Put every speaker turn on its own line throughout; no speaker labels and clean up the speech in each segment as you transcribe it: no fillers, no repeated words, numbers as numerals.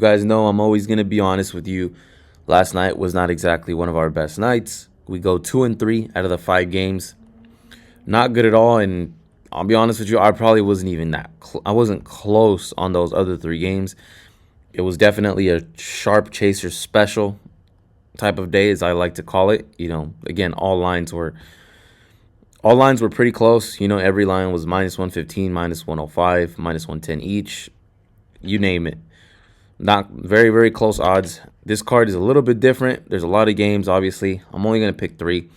You guys know I'm always going to be honest with you. Last night was not exactly one of our best nights. We go 2-3 out of the 5 games. Not good at all. And I'll be honest with you, I probably wasn't even I wasn't close on those other 3 games. It was definitely a sharp chaser special type of day, as I like to call it. Again, all lines were pretty close. Every line was minus 115, minus 105, minus 110 each. You name it. Not very, very close odds. This card is a little bit different. There's a lot of games, obviously. I'm only going to pick 3.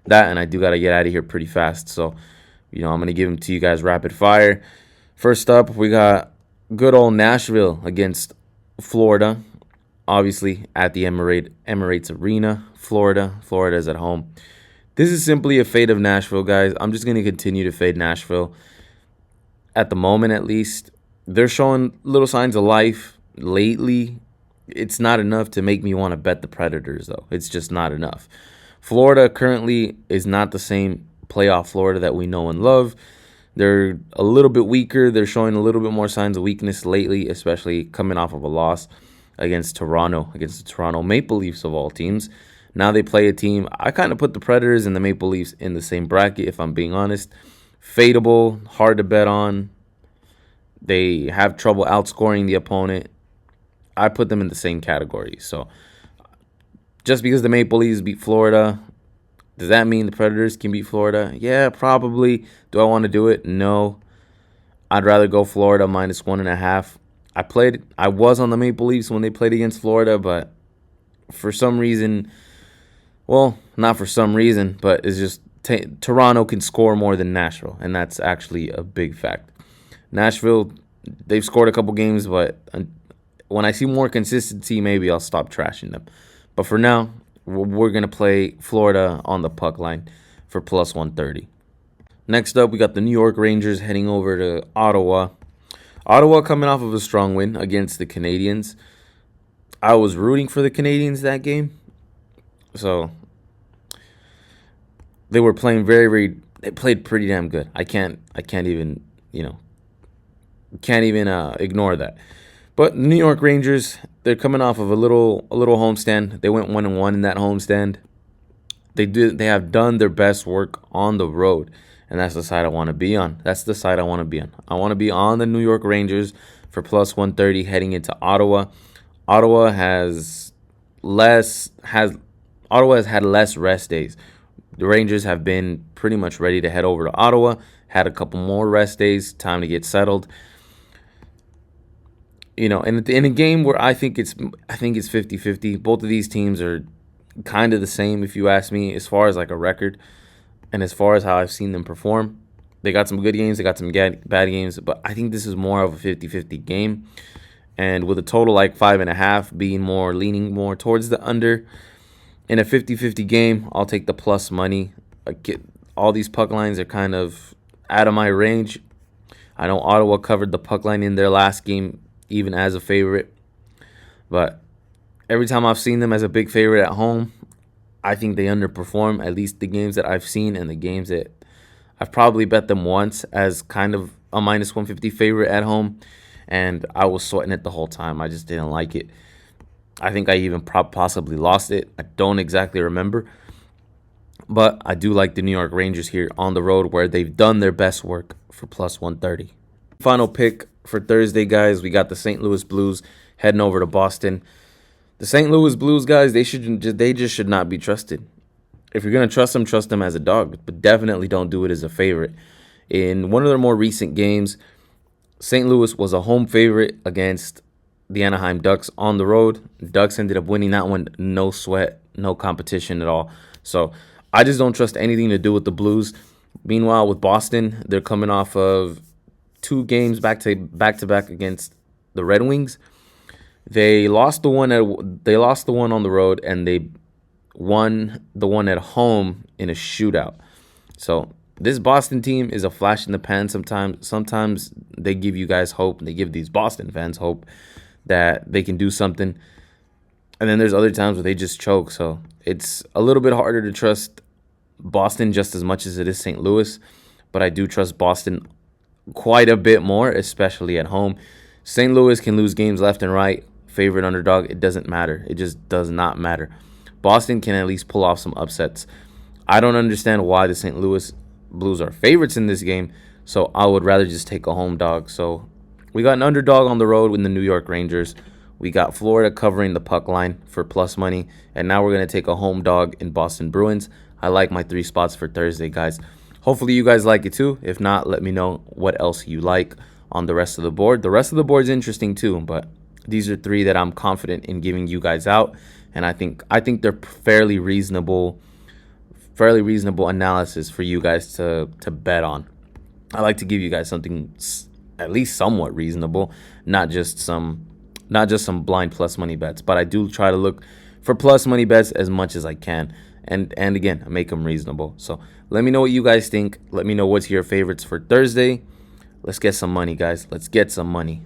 That, and I do got to get out of here pretty fast. So, I'm going to give them to you guys rapid fire. First up, we got good old Nashville against Florida. Obviously, at the Emirates Arena, Florida. Florida is at home. This is simply a fade of Nashville, guys. I'm just going to continue to fade Nashville. At the moment, at least. They're showing little signs of life lately. It's not enough to make me want to bet the Predators, though. It's just not enough. Florida currently is not the same playoff Florida that we know and love. They're a little bit weaker. They're showing a little bit more signs of weakness lately, especially coming off of a loss against Toronto, against the Toronto Maple Leafs of all teams. Now they play a team. I kind of put the Predators and the Maple Leafs in the same bracket, if I'm being honest. Fadeable, hard to bet on. They have trouble outscoring the opponent. I put them in the same category. So just because the Maple Leafs beat Florida, does that mean the Predators can beat Florida? Yeah, probably. Do I want to do it? No. I'd rather go Florida minus 1.5. I was on the Maple Leafs when they played against Florida, but for some reason, well, not for some reason, but it's just Toronto can score more than Nashville, and that's actually a big fact. Nashville, they've scored a couple games, but when I see more consistency, maybe I'll stop trashing them. But for now, we're going to play Florida on the puck line for plus 130. Next up, we got the New York Rangers heading over to Ottawa. Ottawa coming off of a strong win against the Canadiens. I was rooting for the Canadiens that game. So they were playing they played pretty damn good. I can't even, ignore that. But New York Rangers, they're coming off of a little homestand. They went 1-1 in that homestand. They have done their best work on the road, and that's the side I want to be on. That's the side I want to be on. I want to be on the New York Rangers for plus 130 heading into Ottawa. Ottawa has had less rest days. The Rangers have been pretty much ready to head over to Ottawa. Had a couple more rest days, time to get settled. In a game where I think it's 50-50. Both of these teams are kind of the same, if you ask me, as far as like a record and as far as how I've seen them perform. They got some good games, they got some bad games, but I think this is more of a 50-50 game. And with a total like 5.5 leaning more towards the under. In a 50-50 game, I'll take the plus money. All these puck lines are kind of out of my range. I know Ottawa covered the puck line in their last game, even as a favorite. But every time I've seen them as a big favorite at home, I think they underperform, at least the games that I've seen and the games that I've probably bet them once as kind of a minus 150 favorite at home. And I was sweating it the whole time. I just didn't like it. I think I even possibly lost it. I don't exactly remember. But I do like the New York Rangers here on the road where they've done their best work for plus 130. Final pick for Thursday, guys. We got the St. Louis Blues heading over to Boston. The St. Louis Blues, guys, they just should not be trusted. If you're going to trust them as a dog, but definitely don't do it as a favorite. In one of their more recent games, St. Louis was a home favorite against the Anaheim Ducks on the road. Ducks ended up winning that one, no sweat, no competition at all. So I just don't trust anything to do with the Blues. Meanwhile, with Boston, they're coming off of 2 games back to back against the Red Wings. They lost the one on the road, and they won the one at home in a shootout. So this Boston team is a flash in the pan sometimes. Sometimes they give you guys hope. They give these Boston fans hope that they can do something. And then there's other times where they just choke. So it's a little bit harder to trust Boston just as much as it is St. Louis. But I do trust Boston quite a bit more, especially at home. St. Louis can lose games left and right. favorite underdog, it doesn't matter. It just does not matter. Boston can at least pull off some upsets. I don't understand why the St. Louis Blues are favorites in this game, so I would rather just take a home dog. So we got an underdog on the road with the New York Rangers. We got Florida covering the puck line for plus money, and now we're going to take a home dog in Boston Bruins. I like my 3 spots for Thursday, guys. Hopefully you guys like it too. If not, let me know what else you like on the rest of the board. The rest of the board is interesting too, but these are 3 that I'm confident in giving you guys out, and I think they're fairly reasonable analysis for you guys to bet on. I like to give you guys something at least somewhat reasonable, not just some blind plus money bets, but I do try to look for plus money bets as much as I can, and again, make them reasonable. So let me know what you guys think. Let me know what's your favorites for Thursday. Let's get some money, guys. Let's get some money.